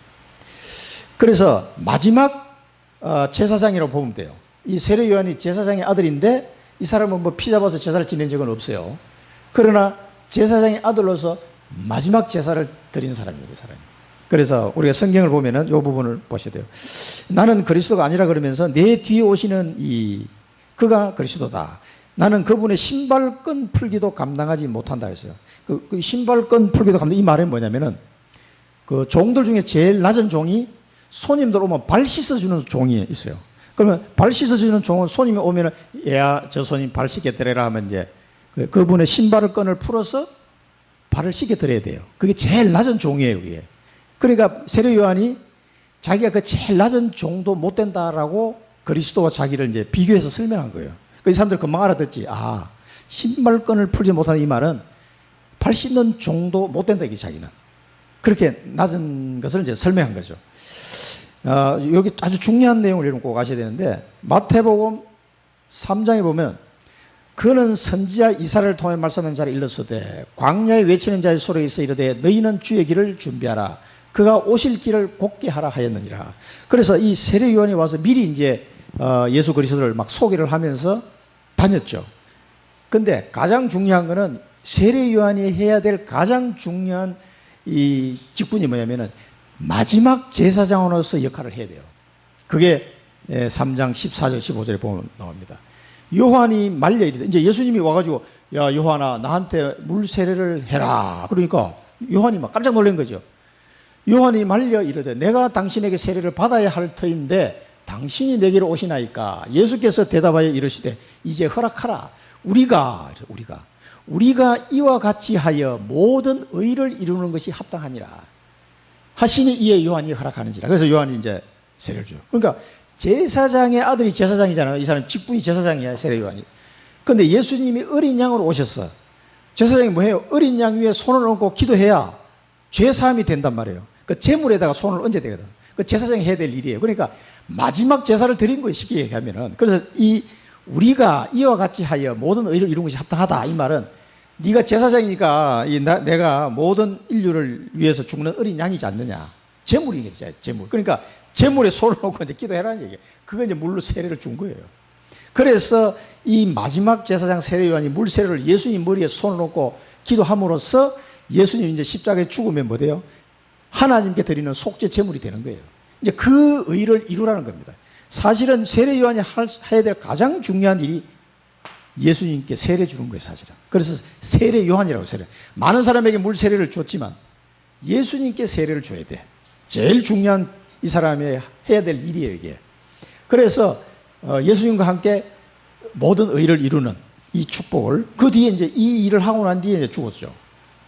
그래서 마지막 제사장이라고 보면 돼요. 이 세례 요한이 제사장의 아들인데 이 사람은 뭐 피 잡아서 제사를 지낸 적은 없어요. 그러나 제사장의 아들로서 마지막 제사를 드린 사람입니다. 이 사람이. 그래서 우리가 성경을 보면은 이 부분을 보셔야 돼요. 나는 그리스도가 아니라 그러면서 내 뒤에 오시는 그가 그리스도다. 나는 그분의 신발끈 풀기도 감당하지 못한다 그랬어요. 그 신발끈 풀기도 감당, 이 말은 뭐냐면은 그 종들 중에 제일 낮은 종이 손님들 오면 발 씻어주는 종이 있어요. 그러면 발 씻어주는 종은 손님이 오면은 야, 저 손님 발 씻겨드려라 하면 이제 그분의 신발끈을 풀어서 발을 씻겨드려야 돼요. 그게 제일 낮은 종이에요, 그게. 그러니까 세례 요한이 자기가 그 제일 낮은 종도 못 된다라고 그리스도와 자기를 이제 비교해서 설명한 거예요. 그 사람들 금방 알아듣지. 아, 신발끈을 풀지 못하는 이 말은 발 씻는 종도 못 된다, 이게 자기는. 그렇게 낮은 것을 이제 설명한 거죠. 여기 아주 중요한 내용을 여러분 꼭 아셔야 되는데 마태복음 3장에 보면 그는 선지자 이사야를 통해 말씀한 자를 일렀으되 광야에 외치는 자의 소리에 있어 이르되 너희는 주의 길을 준비하라. 그가 오실 길을 곧게 하라 하였느니라. 그래서 이 세례 요한이 와서 미리 이제 예수 그리스도를 막 소개를 하면서 다녔죠. 근데 가장 중요한 거는 세례 요한이 해야 될 가장 중요한 이 직분이 뭐냐면은 마지막 제사장으로서 역할을 해야 돼요. 그게 3장 14절 15절에 보면 나옵니다. 요한이 말려 이르되 이제 예수님이 와가지고 야 요한아 나한테 물 세례를 해라. 그러니까 요한이 막 깜짝 놀란 거죠. 요한이 말려 이르되 내가 당신에게 세례를 받아야 할 터인데 당신이 내게로 오시나이까. 예수께서 대답하여 이르시되 이제 허락하라. 우리가 이와 같이 하여 모든 의를 이루는 것이 합당하니라 하시니 이에 요한이 허락하는지라. 그래서 요한이 이제 세례를 줘요. 그러니까 제사장의 아들이 제사장이잖아요. 이 사람 직분이 제사장이야, 세례 요한이. 근데 예수님이 어린 양으로 오셨어. 제사장이 뭐해요? 어린 양 위에 손을 얹고 기도해야 죄 사함이 된단 말이에요. 그 제물에다가 손을 얹어야 되거든. 그 제사장이 해야 될 일이에요. 그러니까 마지막 제사를 드린 거예요, 쉽게 얘기하면은. 그래서 우리가 이와 같이 하여 모든 의를 이루는 것이 합당하다. 이 말은 네가 제사장이니까 내가 모든 인류를 위해서 죽는 어린 양이지 않느냐. 제물이겠지, 제물. 그러니까 제물에 손을 놓고 이제 기도해라는 얘기예요. 그거 이제 물로 세례를 준 거예요. 그래서 이 마지막 제사장 세례 요한이 물 세례를 예수님 머리에 손을 놓고 기도함으로써 예수님 이제 십자가에 죽으면 뭐 돼요? 하나님께 드리는 속죄 제물이 되는 거예요. 이제 그 의를 이루라는 겁니다. 사실은 세례 요한이 해야 될 가장 중요한 일이 예수님께 세례 주는 거예요, 사실은. 그래서 세례 요한이라고 세례. 많은 사람에게 물 세례를 줬지만 예수님께 세례를 줘야 돼. 제일 중요한 이 사람이 해야 될 일이에요, 이게. 그래서 예수님과 함께 모든 의를 이루는 이 축복을 그 뒤에 이제 이 일을 하고 난 뒤에 이제 죽었죠.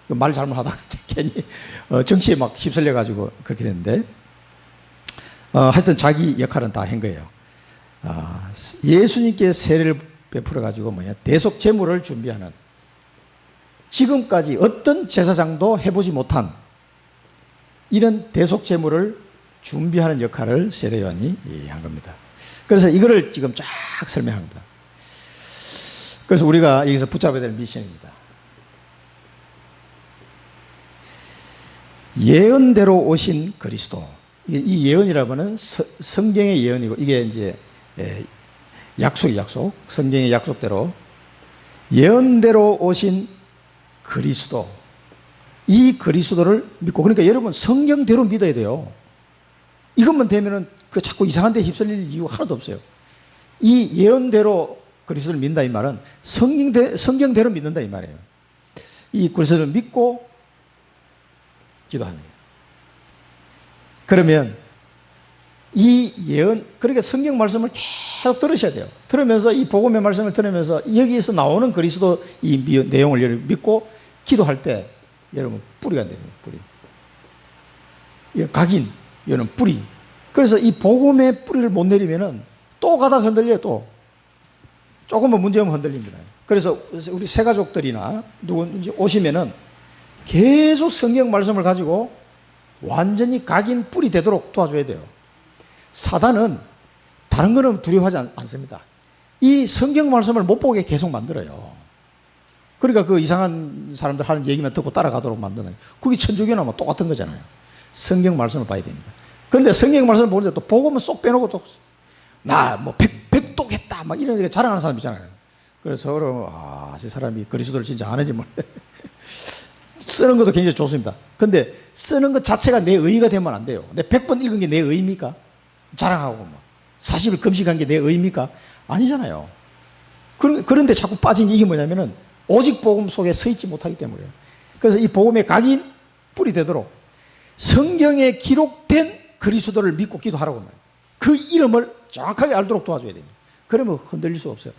말 잘못하다가 괜히 정치에 막 휩쓸려 가지고 그렇게 됐는데 하여튼 자기 역할은 다 한 거예요. 예수님께 세례를 베풀어 가지고 대속 제물을 준비하는, 지금까지 어떤 제사장도 해보지 못한 이런 대속 제물을 준비하는 역할을 세례 요한이 한 겁니다. 그래서 이거를 지금 쫙 설명합니다. 그래서 우리가 여기서 붙잡아야 될 미션입니다. 예언대로 오신 그리스도. 이 예언이라고 하는 성경의 예언이고, 이게 이제 약속. 성경의 약속대로 예언대로 오신 그리스도. 이 그리스도를 믿고, 그러니까 여러분 성경대로 믿어야 돼요. 이것만 되면은 그 자꾸 이상한 데 휩쓸릴 이유 하나도 없어요. 이 예언대로 그리스도를 믿는다 이 말은 성경대로 믿는다 이 말이에요. 이 그리스도를 믿고 기도하는 거예요. 그러면 이 예언, 그러니까 성경 말씀을 계속 들으셔야 돼요. 들으면서 이 복음의 말씀을 들으면서 여기에서 나오는 그리스도 이 내용을 여러분 믿고 기도할 때 여러분 뿌리가 되는 거예요. 뿌리. 각인, 이거는 뿌리. 그래서 이 복음의 뿌리를 못 내리면은 또 가다 흔들려요. 또 조금만 문제면 흔들립니다. 그래서 우리 새가족들이나 누군지 오시면은 계속 성경 말씀을 가지고 완전히 각인 뿌리 되도록 도와줘야 돼요. 사단은 다른 거는 두려워하지 않습니다. 이 성경 말씀을 못 보게 계속 만들어요. 그러니까 그 이상한 사람들 하는 얘기만 듣고 따라가도록 만드는, 그게 천주교나 뭐 똑같은 거잖아요. 성경 말씀을 봐야 됩니다. 그런데 성경 말씀을 보는데 또 복음은 쏙 빼놓고 또 나 뭐 백독했다 막 이런 게 자랑하는 사람 있잖아요. 그래서 저 사람이 그리스도를 진짜 아는지 몰라. 쓰는 것도 굉장히 좋습니다. 근데 쓰는 것 자체가 내 의의가 되면 안 돼요. 내 100번 읽은 게 내 의의입니까? 자랑하고 뭐 40일 금식한 게 내 의의입니까? 아니잖아요. 그런데 자꾸 빠진 이게 뭐냐면은 오직 복음 속에 서 있지 못하기 때문이에요. 그래서 이 복음의 각인 뿌리 되도록 성경에 기록된 그리스도를 믿고 기도하라고 말해요. 그 이름을 정확하게 알도록 도와줘야 됩니다. 그러면 흔들릴 수 없어요.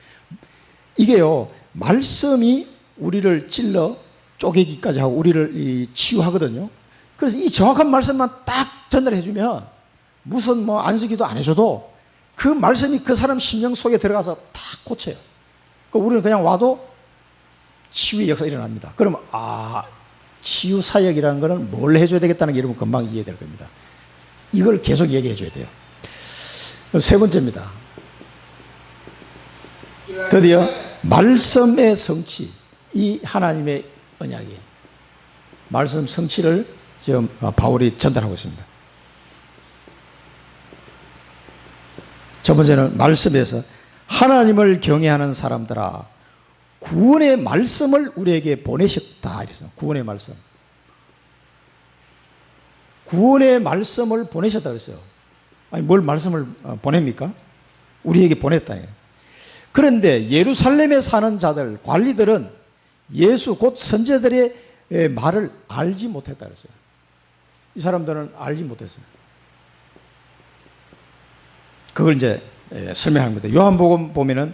이게요, 말씀이 우리를 찔러 쪼개기까지 하고 우리를 치유하거든요. 그래서 이 정확한 말씀만 딱 전달해 주면 무슨 뭐 안수기도 안 해줘도 그 말씀이 그 사람 심령 속에 들어가서 다 고쳐요. 그러니까 우리는 그냥 와도 치유의 역사가 일어납니다. 그러면 치유 사역이라는 것은 뭘 해줘야 되겠다는 게 여러분 금방 이해될 겁니다. 이걸 계속 얘기해 줘야 돼요. 세 번째입니다. 드디어 말씀의 성취, 이 하나님의 언약이 말씀 성취를 지금 바울이 전달하고 있습니다. 첫 번째는 말씀에서 하나님을 경외하는 사람들아 구원의 말씀을 우리에게 보내셨다 이랬어요. 구원의 말씀. 구원의 말씀을 보내셨다 그랬어요. 아니 뭘 말씀을 보냅니까? 우리에게 보냈다니. 그런데 예루살렘에 사는 자들, 관리들은 예수 곧 선제들의 말을 알지 못했다 그랬어요. 이 사람들은 알지 못했어요. 그걸 이제 설명한 겁니다. 요한복음 보면은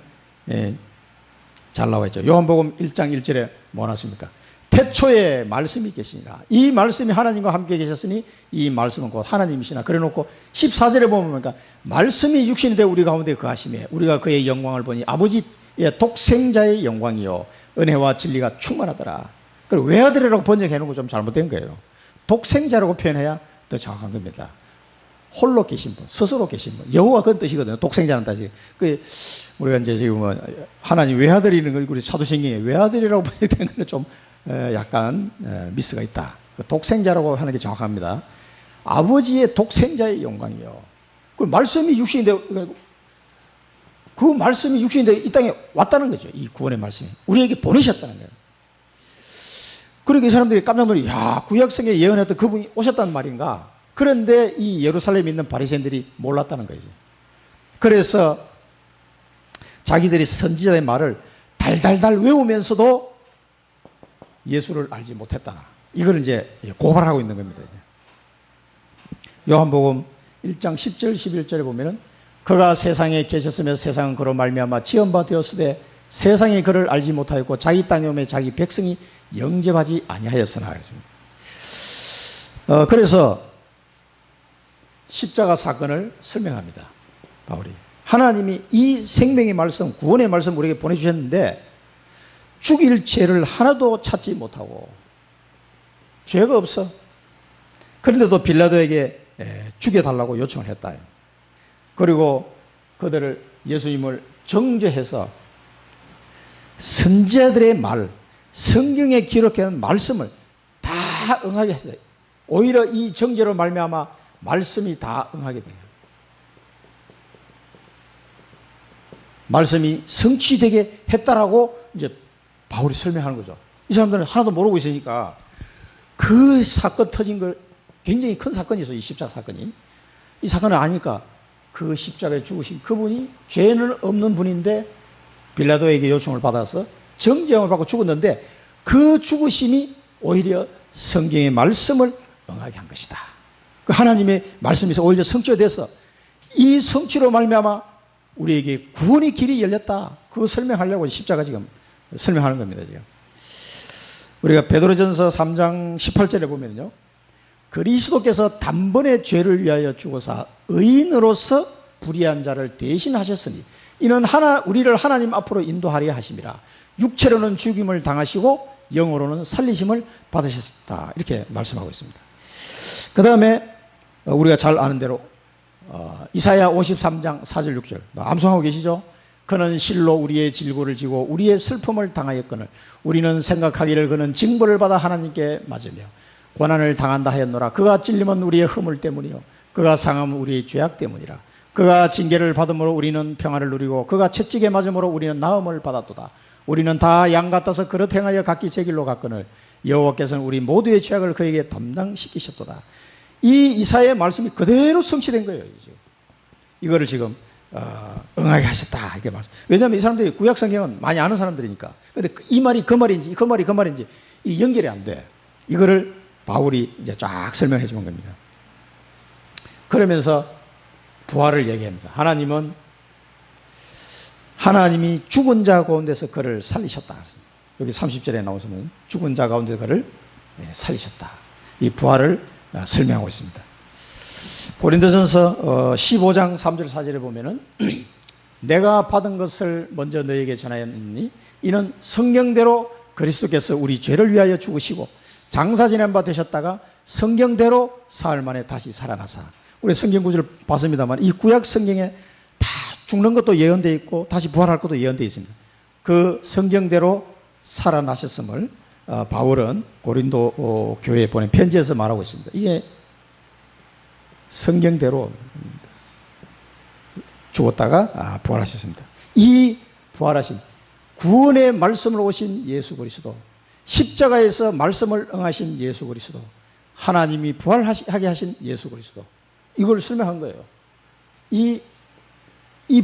잘 나와 있죠. 요한복음 1장 1절에 뭐 나왔습니까? 태초에 말씀이 계시니라. 이 말씀이 하나님과 함께 계셨으니 이 말씀은 곧 하나님이시나. 그래 놓고 14절에 보면 그러니까 말씀이 육신이 되어 우리 가운데 거하심에 우리가 그의 영광을 보니 아버지의 독생자의 영광이요 은혜와 진리가 충만하더라. 그리고 외아들이라고 번역해 놓은 거 좀 잘못된 거예요. 독생자라고 표현해야 더 정확한 겁니다. 홀로 계신 분, 스스로 계신 분. 여호와 그런 뜻이거든요. 독생자는 뜻이. 그 우리가 이제 지금 뭐 하나님 외아들이는 걸 우리 사도신경에 외아들이라고 번역된 거는 좀 약간 미스가 있다. 독생자라고 하는 게 정확합니다. 아버지의 독생자의 영광이요. 그 말씀이 육신인데 그 말씀이 육신인데 이 땅에 왔다는 거죠. 이 구원의 말씀이 우리에게 보내셨다는 거예요. 그러니까 이 사람들이 깜짝 놀래. 야, 구약성에 예언했던 그분이 오셨단 말인가? 그런데 이 예루살렘에 있는 바리새인들이 몰랐다는 거지. 그래서 자기들이 선지자의 말을 달달달 외우면서도 예수를 알지 못했다. 이걸 이제 고발하고 있는 겁니다. 요한복음 1장 10절 11절에 보면은 그가 세상에 계셨으며 세상은 그로 말미암아 지은 바 되었으되 세상이 그를 알지 못하였고 자기 땅에 오매 자기 백성이 영접하지 아니하였으나 그랬습니다. 그래서 십자가 사건을 설명합니다. 바울이 하나님이 이 생명의 말씀, 구원의 말씀 우리에게 보내주셨는데 죽일 죄를 하나도 찾지 못하고 죄가 없어. 그런데도 빌라도에게 죽여달라고 요청을 했다. 그리고 그들을 예수님을 정죄해서 선지자들의 말, 성경에 기록한 말씀을 다 응하게 했어요. 오히려 이 정죄로 말미암아 말씀이 다 응하게 돼요. 말씀이 성취되게 했다라고 이제 바울이 설명하는 거죠. 이 사람들은 하나도 모르고 있으니까 그 사건 터진 걸 굉장히 큰 사건이 있어요. 이 십자가 사건이. 이 사건을 아니까 그 십자가에 죽으신 그분이 죄는 없는 분인데 빌라도에게 요청을 받아서 정죄형을 받고 죽었는데 그 죽으심이 오히려 성경의 말씀을 응하게 한 것이다. 그 하나님의 말씀에서 오히려 성취돼서 이 성취로 말미암아 우리에게 구원의 길이 열렸다. 그거 설명하려고 십자가 지금 설명하는 겁니다. 지금 우리가 베드로전서 3장 18절에 보면요, 그리스도께서 단번에 죄를 위하여 죽어서 의인으로서 불의한 자를 대신하셨으니 이는 우리를 하나님 앞으로 인도하려 하심이라. 육체로는 죽임을 당하시고 영으로는 살리심을 받으셨다. 이렇게 말씀하고 있습니다. 그 다음에 우리가 잘 아는 대로 이사야 53장 4절 6절 암송하고 계시죠? 그는 실로 우리의 질고를 지고 우리의 슬픔을 당하였거늘 우리는 생각하기를 그는 징벌을 받아 하나님께 맞으며 고난을 당한다 하였노라. 그가 찔림은 우리의 허물 때문이요 그가 상함은 우리의 죄악 때문이라. 그가 징계를 받음으로 우리는 평안을 누리고 그가 채찍에 맞음으로 우리는 나음을 받았도다. 우리는 다 양 같아서 그릇 행하여 각기 제 길로 갔거늘 여호와께서는 우리 모두의 죄악을 그에게 담당시키셨도다. 이 이사야의 말씀이 그대로 성취된 거예요. 이거를 지금 응하게 하셨다. 이게 말씀. 왜냐하면 이 사람들이 구약 성경은 많이 아는 사람들이니까. 근데 이 말이 그 말인지 그 말이 그 말인지 이 연결이 안 돼. 이거를 바울이 이제 쫙 설명해 주는 겁니다. 그러면서 부활을 얘기합니다. 하나님이 죽은 자 가운데서 그를 살리셨다. 여기 30절에 나오시면 죽은 자 가운데서 그를 살리셨다. 이 부활을 설명하고 있습니다. 고린도전서 15장 3절 4절에 보면은 내가 받은 것을 먼저 너에게 전하였느니 이는 성경대로 그리스도께서 우리 죄를 위하여 죽으시고 장사 지낸 바 되셨다가 성경대로 사흘 만에 다시 살아나사. 우리 성경 구절을 봤습니다만 이 구약 성경에 다 죽는 것도 예언되어 있고 다시 부활할 것도 예언되어 있습니다. 그 성경대로 살아나셨음을 바울은 고린도 교회에 보낸 편지에서 말하고 있습니다. 이게 성경대로 죽었다가 부활하셨습니다. 이 부활하신 구원의 말씀으로 오신 예수 그리스도, 십자가에서 말씀을 응하신 예수 그리스도, 하나님이 부활하게 하신 예수 그리스도, 이걸 설명한 거예요. 이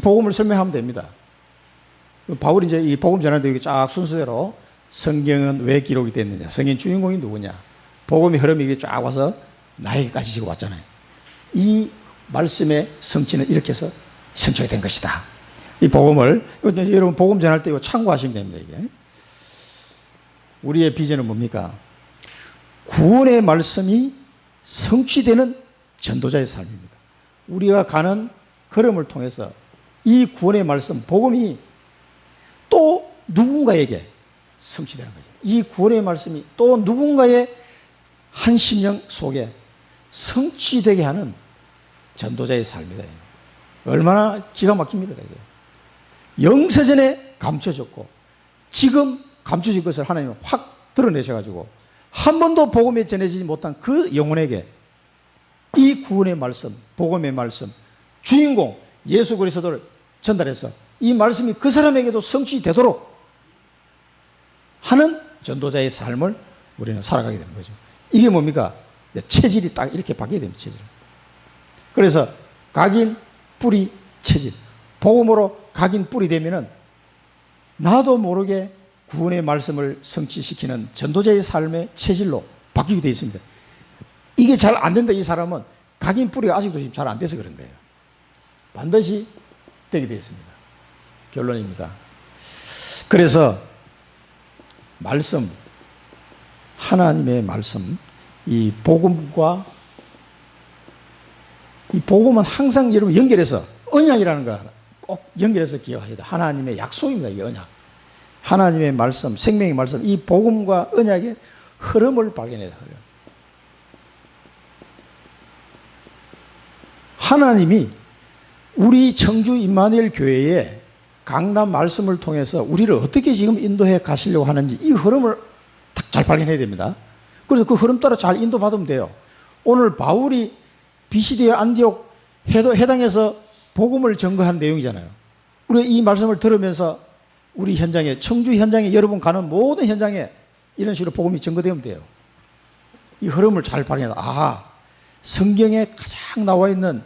복음을 설명하면 됩니다. 바울이 이제 이 복음 전하는데 쫙 순서대로 성경은 왜 기록이 됐느냐? 성경 주인공이 누구냐? 복음의 흐름이 이렇게 쫙 와서 나에게까지 지고 왔잖아요. 이 말씀의 성취는 이렇게 해서 성취가 된 것이다. 이 복음을, 여러분 복음 전할 때 이거 참고하시면 됩니다. 이게. 우리의 비전은 뭡니까? 구원의 말씀이 성취되는 전도자의 삶입니다. 우리가 가는 걸음을 통해서 이 구원의 말씀, 복음이 또 누군가에게 성취되는 거죠. 이 구원의 말씀이 또 누군가의 한 심령 속에 성취되게 하는 전도자의 삶이다. 얼마나 기가 막힙니다. 이게. 영세전에 감춰졌고 지금 감춰진 것을 하나님은 확 드러내셔가지고 한 번도 복음에 전해지지 못한 그 영혼에게 이 구원의 말씀, 복음의 말씀, 주인공 예수 그리스도를 전달해서 이 말씀이 그 사람에게도 성취되도록 하는 전도자의 삶을 우리는 살아가게 되는 거죠. 이게 뭡니까? 체질이 딱 이렇게 바뀌게 됩니다. 체질. 그래서 각인, 뿌리, 체질. 복음으로 각인, 뿌리 되면은 나도 모르게 구원의 말씀을 성취시키는 전도자의 삶의 체질로 바뀌게 되어 있습니다. 이게 잘 안 된다. 이 사람은 각인, 뿌리가 아직도 지금 잘 안 돼서 그런 거예요. 반드시 되게 되어 있습니다. 결론입니다. 그래서 말씀, 하나님의 말씀, 이 복음과 이 복음은 항상 여러분 연결해서 언약이라는 거 꼭 연결해서 기억하셔야 돼요. 하나님의 약속입니다. 이 언약. 하나님의 말씀, 생명의 말씀, 이 복음과 언약의 흐름을 발견해야 돼요. 하나님이 우리 청주 임마누엘 교회에 강남 말씀을 통해서 우리를 어떻게 지금 인도해 가시려고 하는지 이 흐름을 딱 잘 발견해야 됩니다. 그래서 그 흐름 따라 잘 인도받으면 돼요. 오늘 바울이 비시디아 안디옥 해당에서 복음을 전거한 내용이잖아요. 우리가 이 말씀을 들으면서 우리 현장에, 청주 현장에 여러분 가는 모든 현장에 이런 식으로 복음이 전거되면 돼요. 이 흐름을 잘 발견해서 아, 성경에 가장 나와 있는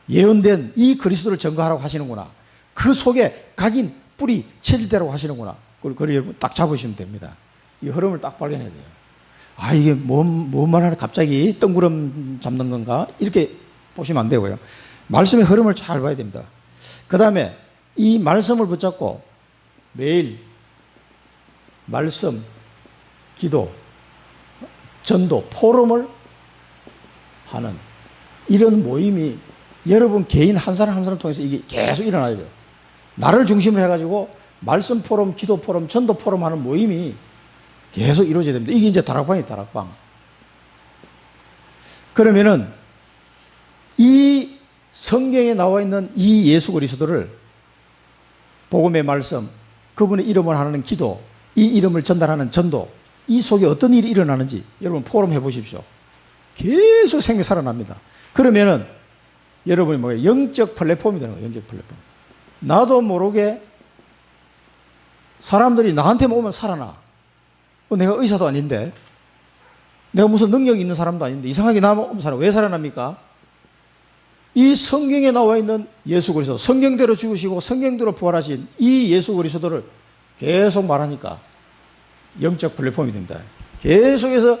예언된 이 그리스도를 전거하라고 하시는구나. 그 속에 각인, 뿌리, 체질대로 하시는구나. 그걸 여러분 딱 잡으시면 됩니다. 이 흐름을 딱 발견해야 돼요. 아, 이게 뭔 말하나 갑자기 뜬구름 잡는 건가? 이렇게 보시면 안 되고요. 말씀의 흐름을 잘 봐야 됩니다. 그 다음에 이 말씀을 붙잡고 매일 말씀, 기도, 전도, 포럼을 하는 이런 모임이 여러분 개인 한 사람 한 사람 통해서 이게 계속 일어나야 돼요. 나를 중심으로 해가지고 말씀 포럼, 기도 포럼, 전도 포럼 하는 모임이 계속 이루어져야 됩니다. 이게 이제 다락방이에요, 다락방. 그러면은 이 성경에 나와 있는 이 예수 그리스도를 복음의 말씀, 그분의 이름을 하는 기도, 이 이름을 전달하는 전도, 이 속에 어떤 일이 일어나는지 여러분 포럼 해보십시오. 계속 생명이 살아납니다. 그러면은 여러분이 뭐예요? 영적 플랫폼이 되는 거예요. 영적 플랫폼. 나도 모르게 사람들이 나한테만 오면 살아나. 내가 의사도 아닌데, 내가 무슨 능력이 있는 사람도 아닌데 이상하게 나만 오면 살아. 왜 살아납니까? 이 성경에 나와 있는 예수 그리스도, 성경대로 죽으시고 성경대로 부활하신 이 예수 그리스도를 계속 말하니까 영적 플랫폼이 됩니다. 계속해서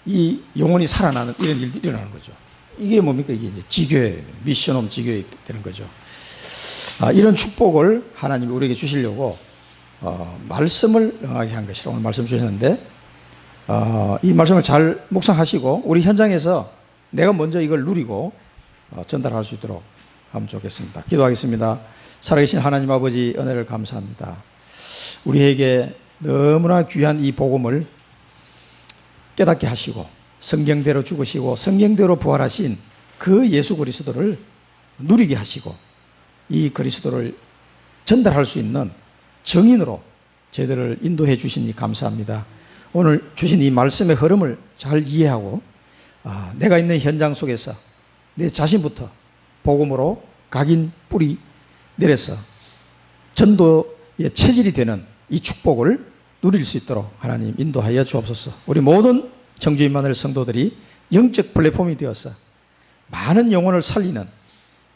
이 영혼이 살아나는 이런 일들이 일어나는 거죠. 이게 뭡니까? 이게 이제 지교회, 미션홈 지교회 되는 거죠. 이런 축복을 하나님이 우리에게 주시려고 말씀을 응하게 한 것이라 오늘 말씀 주셨는데, 이 말씀을 잘 묵상하시고 우리 현장에서 내가 먼저 이걸 누리고 전달할 수 있도록 하면 좋겠습니다. 기도하겠습니다. 살아계신 하나님 아버지, 은혜를 감사합니다. 우리에게 너무나 귀한 이 복음을 깨닫게 하시고 성경대로 죽으시고 성경대로 부활하신 그 예수 그리스도를 누리게 하시고 이 그리스도를 전달할 수 있는 정인으로 저희들을 인도해 주시니 감사합니다. 오늘 주신 이 말씀의 흐름을 잘 이해하고 내가 있는 현장 속에서 내 자신부터 복음으로 각인 뿌리 내려서 전도의 체질이 되는 이 축복을 누릴 수 있도록 하나님 인도하여 주옵소서. 우리 모든 청주 임마누엘 성도들이 영적 플랫폼이 되어서 많은 영혼을 살리는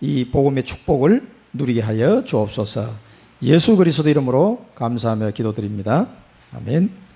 이 복음의 축복을 누리게 하여 주옵소서. 예수 그리스도 이름으로 감사하며 기도드립니다. 아멘.